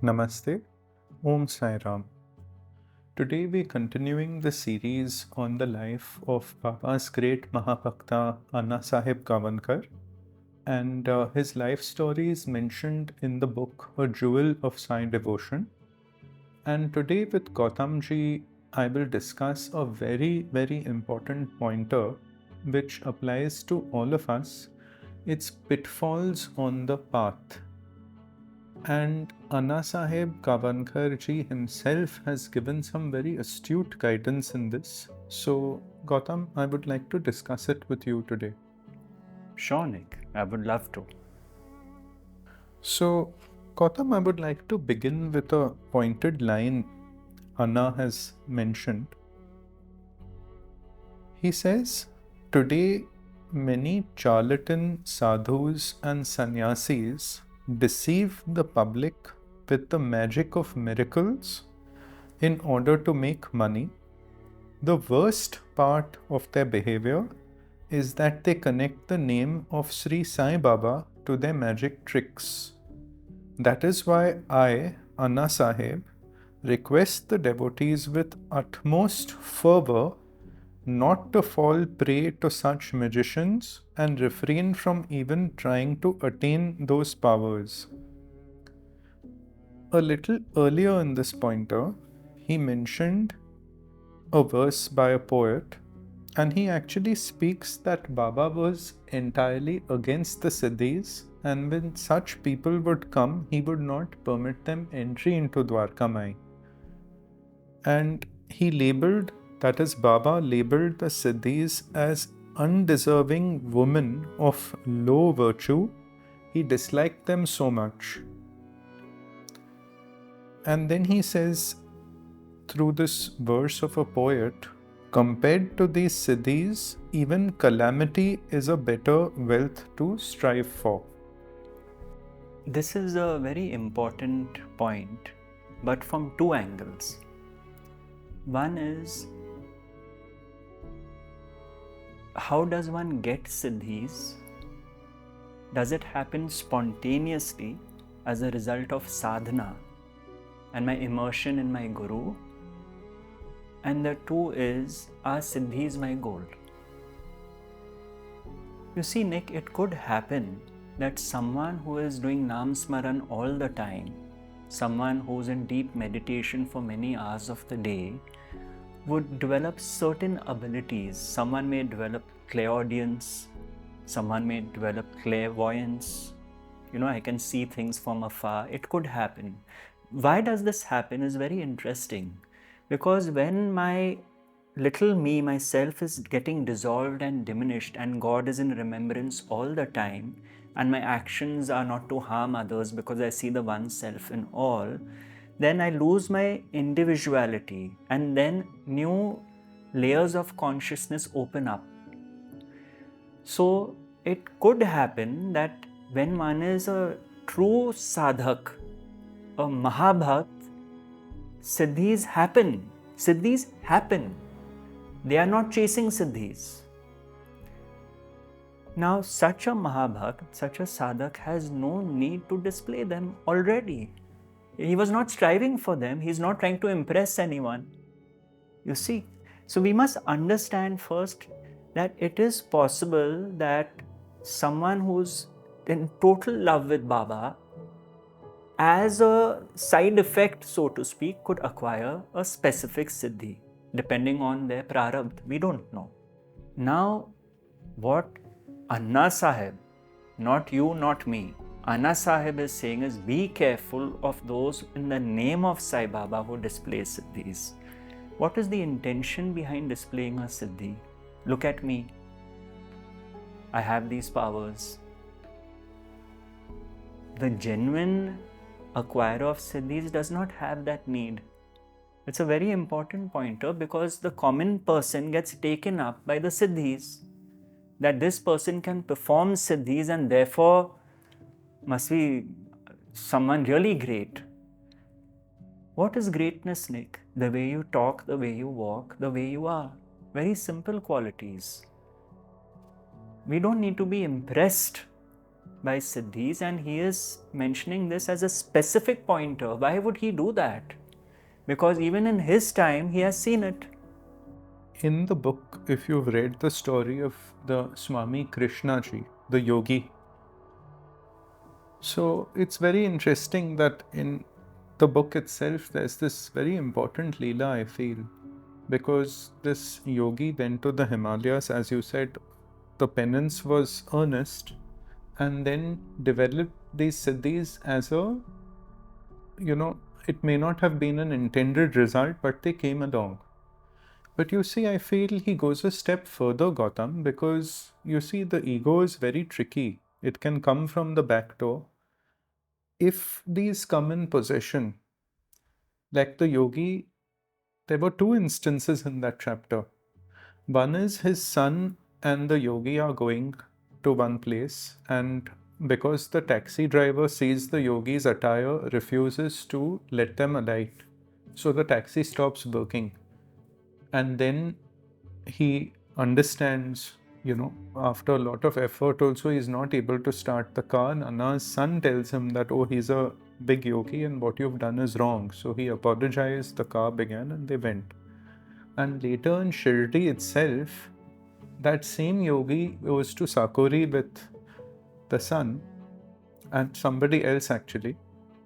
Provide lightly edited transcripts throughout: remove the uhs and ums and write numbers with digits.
Namaste, Om Sai Ram. Today we're continuing the series on the life of Baba's great Mahapakta Annasaheb Kavankar, and his life story is mentioned in the book A Jewel of Sai Devotion. And today with Gautamji, I will discuss a very, very important pointer which applies to all of us. It's pitfalls on the path. And Annasaheb Kavankar ji himself has given some very astute guidance in this. So, Gautam, I would like to discuss it with you today. Sure, Nick. I would love to. So, Gautam, I would like to begin with a pointed line Anna has mentioned. He says, today many charlatan sadhus and sannyasis deceive the public with the magic of miracles in order to make money. The worst part of their behavior is that they connect the name of Shirdi Sai Baba to their magic tricks. That is why I, Annasaheb, request the devotees with utmost fervor not to fall prey to such magicians and refrain from even trying to attain those powers. A little earlier in this pointer, he mentioned a verse by a poet, and he actually speaks that Baba was entirely against the Siddhis, and when such people would come, he would not permit them entry into Dwarkamai. And he labeled, that is, Baba labeled the Siddhis as undeserving women of low virtue. He disliked them so much. And then he says, through this verse of a poet, compared to these Siddhis, even calamity is a better wealth to strive for. This is a very important point, but from two angles. One is, how does one get Siddhis? Does it happen spontaneously as a result of sadhana and my immersion in my Guru? And the two is, are Siddhis my goal? You see, Nick, it could happen that someone who is doing Nam Smaran all the time, someone who's in deep meditation for many hours of the day, would develop certain abilities. Someone may develop clairaudience, someone may develop clairvoyance. I can see things from afar. It could happen. Why does this happen is very interesting. Because when my little me, myself, is getting dissolved and diminished, and God is in remembrance all the time, and my actions are not to harm others because I see the one self in all, then I lose my individuality, and then new layers of consciousness open up. So it could happen that when one is a true sadhak, a mahabhakt, Siddhis happen. Siddhis happen. They are not chasing Siddhis. Now, such a mahabhakt, such a sadhak has no need to display them already. He was not striving for them. He's not trying to impress anyone. You see? So we must understand first that it is possible that someone who's in total love with Baba, as a side effect, so to speak, could acquire a specific siddhi, depending on their prarabdha. We don't know. Now, what Annasaheb, not you, not me, Annasaheb is saying is, be careful of those in the name of Sai Baba who display siddhis. What is the intention behind displaying a siddhi? Look at me. I have these powers. The genuine acquirer of siddhis does not have that need. It's a very important pointer because the common person gets taken up by the siddhis. That this person can perform siddhis and therefore must be someone really great. What is greatness, Nick? The way you talk, the way you walk, the way you are. Very simple qualities. We don't need to be impressed by Siddhis, and he is mentioning this as a specific pointer. Why would he do that? Because even in his time, he has seen it. In the book, if you've read the story of the Swami Krishnaji, the yogi, so it's very interesting that in the book itself, there's this very important Leela, I feel, because this yogi went to the Himalayas, as you said, the penance was earnest, and then developed these siddhis as a, it may not have been an intended result, but they came along. But you see, I feel he goes a step further, Gautam, because you see, the ego is very tricky. It can come from the back door. If these come in possession, like the yogi, there were two instances in that chapter. One is his son and the yogi are going to one place, and because the taxi driver sees the yogi's attire, refuses to let them alight. So the taxi stops working. And then he understands, after a lot of effort also, he's not able to start the car. And Anna's son tells him that, oh, he's a big yogi and what you've done is wrong. So he apologized, the car began, and they went. And later in Shirdi itself, that same yogi goes to Sakori with the son and somebody else actually.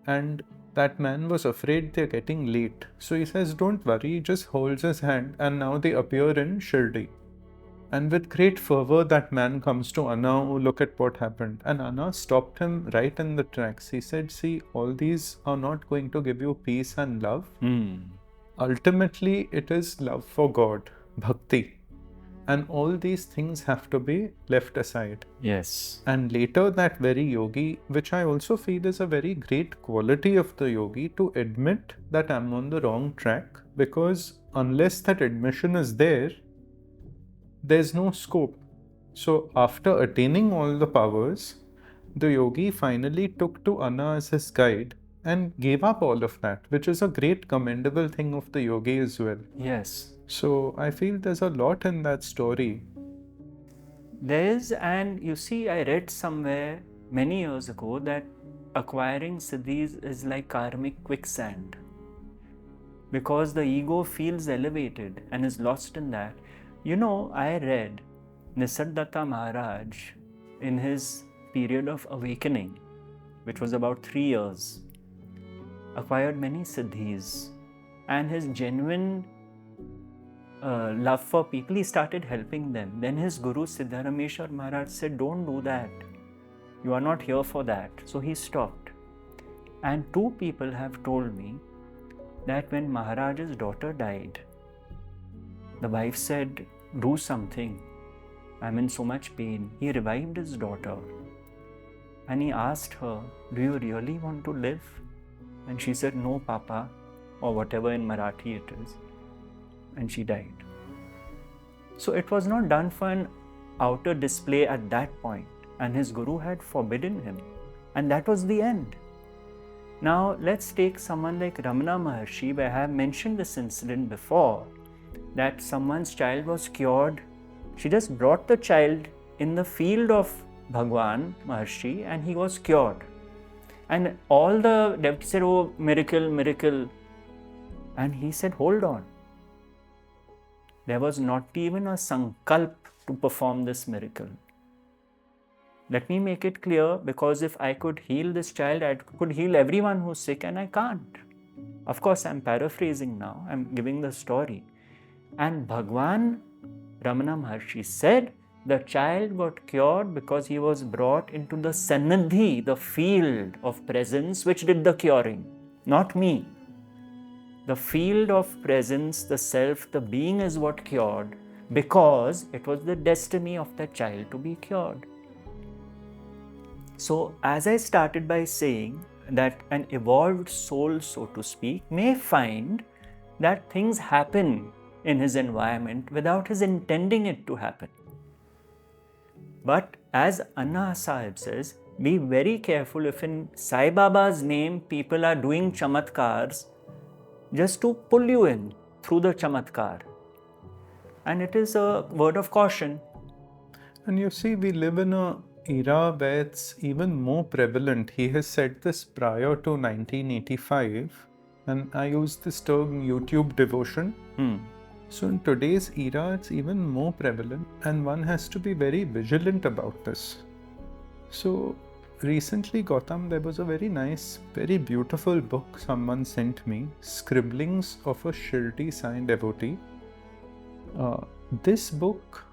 And that man was afraid they're getting late. So he says, don't worry, he just holds his hand, and now they appear in Shirdi. And with great fervor, that man comes to Anna, oh, look at what happened. And Anna stopped him right in the tracks. He said, see, all these are not going to give you peace and love. Ultimately, it is love for God, bhakti. And all these things have to be left aside. Yes. And later, that very yogi, which I also feel is a very great quality of the yogi, to admit that I'm on the wrong track, because unless that admission is there's no scope. So after attaining all the powers, the yogi finally took to Anna as his guide and gave up all of that, which is a great commendable thing of the yogi as well. Yes. So I feel there's a lot in that story. There is, and you see, I read somewhere many years ago that acquiring siddhis is like karmic quicksand, because the ego feels elevated and is lost in that. I read Nisargadatta Maharaj in his period of awakening, which was about 3 years, acquired many siddhis, and his genuine love for people, he started helping them. Then his guru Siddharameshwar Maharaj said, don't do that. You are not here for that. So he stopped. And 2 people have told me that when Maharaj's daughter died, the wife said, do something. I'm in so much pain. He revived his daughter. And he asked her, do you really want to live? And she said, no, Papa, or whatever in Marathi it is. And she died. So it was not done for an outer display at that point, and his guru had forbidden him, and that was the end. Now let's take someone like Ramana Maharshi, where I have mentioned this incident before, that someone's child was cured. She just brought the child in the field of Bhagwan Maharshi and he was cured. And all the devotees said, oh, miracle, miracle. And he said, hold on. There was not even a sankalp to perform this miracle. Let me make it clear, because if I could heal this child, I could heal everyone who's sick, and I can't. Of course, I'm paraphrasing now. I'm giving the story. And Bhagwan Ramana Maharshi said the child got cured because he was brought into the Sannidhi, the field of presence, which did the curing, not me. The field of presence, the self, the being is what cured, because it was the destiny of that child to be cured. So, as I started by saying that an evolved soul, so to speak, may find that things happen in his environment without his intending it to happen. But as Annasaheb says, be very careful if in Sai Baba's name people are doing Chamatkaars just to pull you in through the Chamatkar. And it is a word of caution. And you see, we live in a era where it's even more prevalent. He has said this prior to 1985, and I use this term YouTube devotion. So in today's era, it's even more prevalent, and one has to be very vigilant about this. So recently, Gautam, there was a very nice, very beautiful book someone sent me, Scribblings of a Shirdi Sai Devotee. This book,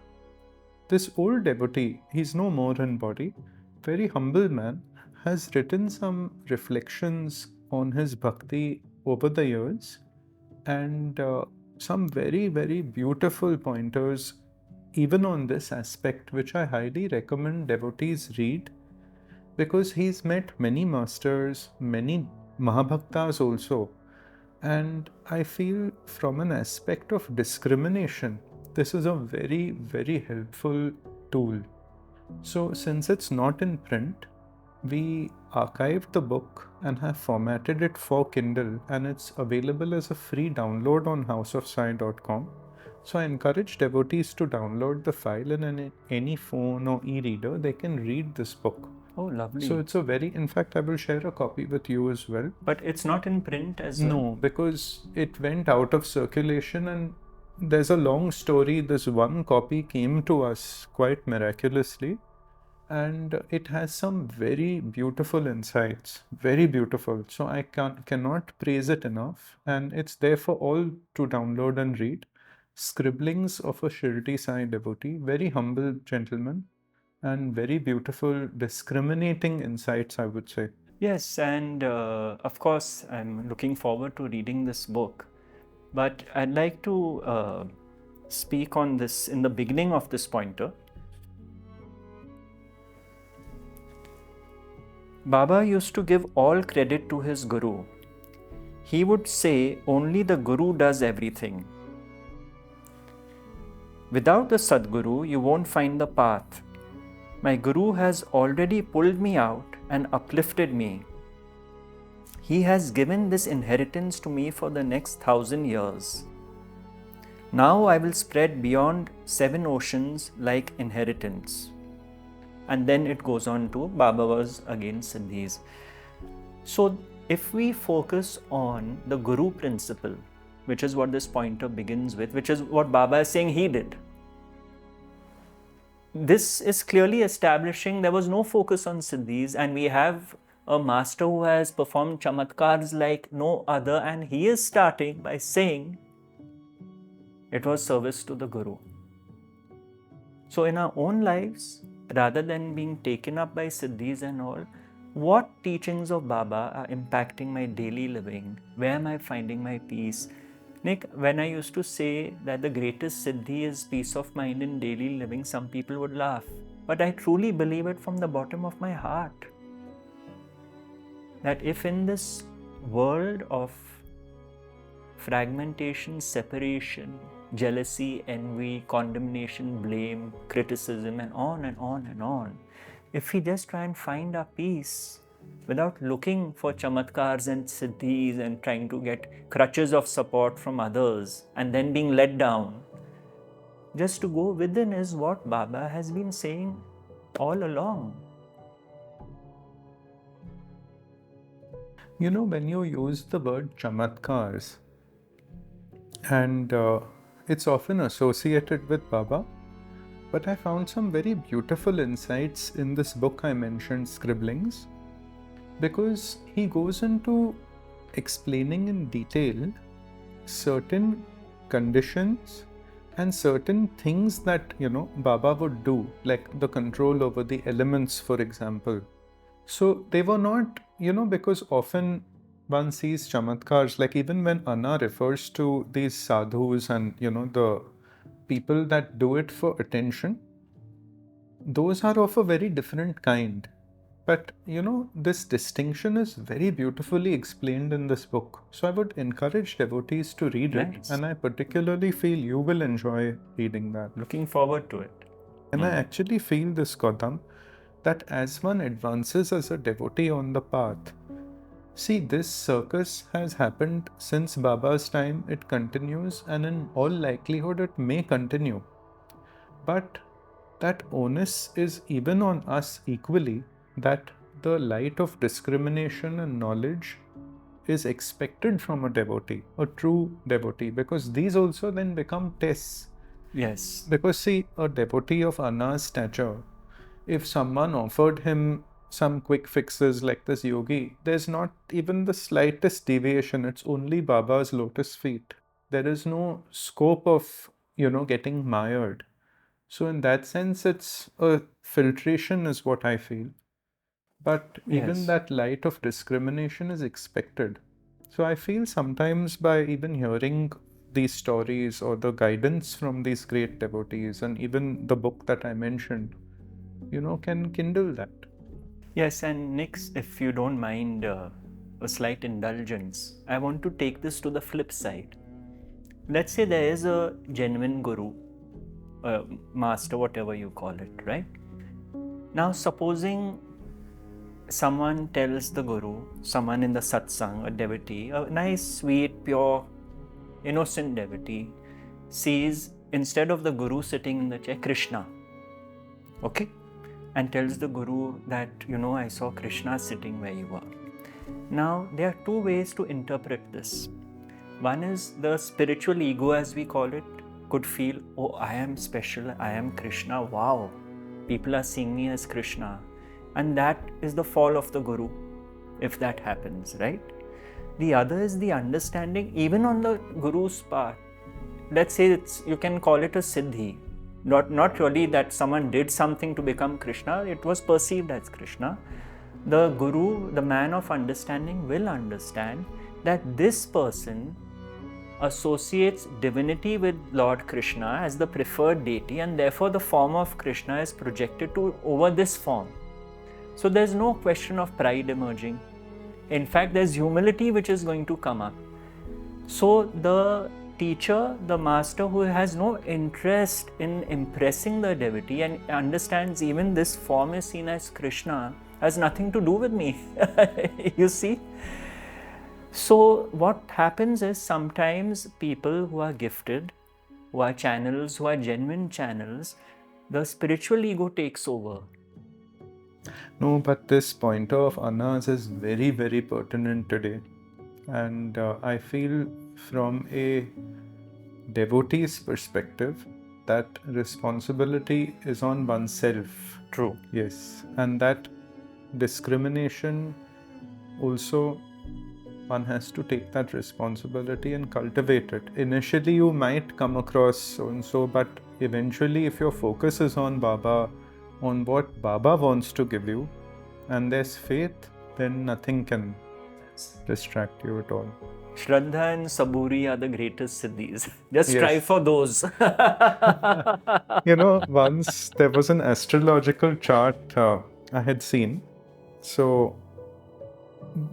this old devotee, he's no more in body, very humble man, has written some reflections on his bhakti over the years, and some very, very beautiful pointers even on this aspect, which I highly recommend devotees read, because he's met many masters, many Mahabhaktas also, and I feel from an aspect of discrimination, this is a very, very helpful tool. So since it's not in print, we archived the book and have formatted it for Kindle, and it's available as a free download on houseofsai.com. So I encourage devotees to download the file, and in any phone or e-reader they can read this book. Oh, lovely. So it's a very, in fact, I will share a copy with you as well. But it's not in print as well? No, because it went out of circulation, and there's a long story. This one copy came to us quite miraculously, and it has some very beautiful insights, very beautiful. So I cannot praise it enough, and it's there for all to download and read. Scribblings of a Shirdi Sai Devotee, very humble gentleman, and very beautiful, discriminating insights, I would say. Yes, and of course, I'm looking forward to reading this book. But I'd like to speak on this in the beginning of this pointer. Baba used to give all credit to his Guru. He would say only the Guru does everything. Without the Sadguru, you won't find the path. My Guru has already pulled me out and uplifted me. He has given this inheritance to me for the next 1,000 years. Now I will spread beyond 7 oceans like inheritance. And then it goes on to Baba was again Siddhis. So if we focus on the Guru principle, which is what this pointer begins with, which is what Baba is saying he did, this is clearly establishing there was no focus on Siddhis, and we have a master who has performed Chamatkaars like no other, and he is starting by saying it was service to the Guru. So in our own lives, rather than being taken up by Siddhis and all, what teachings of Baba are impacting my daily living? Where am I finding my peace? Nick, when I used to say that the greatest Siddhi is peace of mind in daily living, some people would laugh. But I truly believe it from the bottom of my heart. That if in this world of fragmentation, separation, jealousy, envy, condemnation, blame, criticism, and on and on and on, if we just try and find our peace without looking for chamatkars and siddhis and trying to get crutches of support from others and then being let down, just to go within is what Baba has been saying all along. You know, when you use the word chamatkars, and it's often associated with Baba, but I found some very beautiful insights in this book I mentioned, Scribblings, because he goes into explaining in detail certain conditions and certain things that, Baba would do, like the control over the elements, for example. So they were not, because often one sees chamatkars, like even when Anna refers to these sadhus and, the people that do it for attention, those are of a very different kind. But, this distinction is very beautifully explained in this book. So I would encourage devotees to read it. And I particularly feel you will enjoy reading that. Looking forward to it. And I actually feel this, Gautam, that as one advances as a devotee on the path, see, this circus has happened since Baba's time, it continues, and in all likelihood it may continue. But that onus is even on us equally, that the light of discrimination and knowledge is expected from a devotee, a true devotee, because these also then become tests. Yes. Because see, a devotee of Anna's stature, if someone offered him some quick fixes like this yogi, there's not even the slightest deviation. It's only Baba's lotus feet. There is no scope of, getting mired. So in that sense, it's a filtration is what I feel. But even Yes. that light of discrimination is expected. So I feel sometimes by even hearing these stories or the guidance from these great devotees and even the book that I mentioned, can kindle that. Yes, and Nix, if you don't mind a slight indulgence, I want to take this to the flip side. Let's say there is a genuine guru, master, whatever you call it, right? Now, supposing someone tells the guru, someone in the satsang, a devotee, a nice, sweet, pure, innocent devotee, sees instead of the guru sitting in the chair, Krishna. Okay? And tells the guru that, I saw Krishna sitting where you were. Now, there are two ways to interpret this. One is the spiritual ego, as we call it, could feel, oh, I am special, I am Krishna, wow, people are seeing me as Krishna. And that is the fall of the guru, if that happens, right? The other is the understanding, even on the guru's part. Let's say you can call it a Siddhi. Not really that someone did something to become Krishna, it was perceived as Krishna. The guru, the man of understanding, will understand that this person associates divinity with Lord Krishna as the preferred deity, and therefore the form of Krishna is projected over this form. So there's no question of pride emerging. In fact, there's humility which is going to come up. So the teacher, the master who has no interest in impressing the devotee and understands even this form is seen as Krishna, has nothing to do with me. You see? So what happens is sometimes people who are gifted, who are channels, who are genuine channels, the spiritual ego takes over. No, but this pointer of Anna's is very, very pertinent today. And I feel from a devotee's perspective, that responsibility is on oneself. True. Yes. And that discrimination also, one has to take that responsibility and cultivate it. Initially, you might come across so and so, but eventually, if your focus is on Baba, on what Baba wants to give you, and there's faith, then nothing can distract you at all. Shraddha and Saburi are the greatest Siddhis. Just strive for those. Once there was an astrological chart I had seen. So,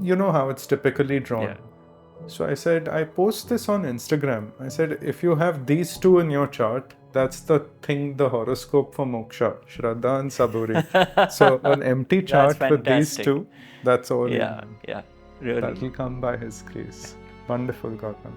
you know how it's typically drawn. Yeah. So I said, I post this on Instagram. I said, if you have these two in your chart, that's the thing, the horoscope for moksha, Shraddha and Saburi. So an empty chart with these two, that's all. Yeah, really. That will come by His grace. Wonderful, Gautam.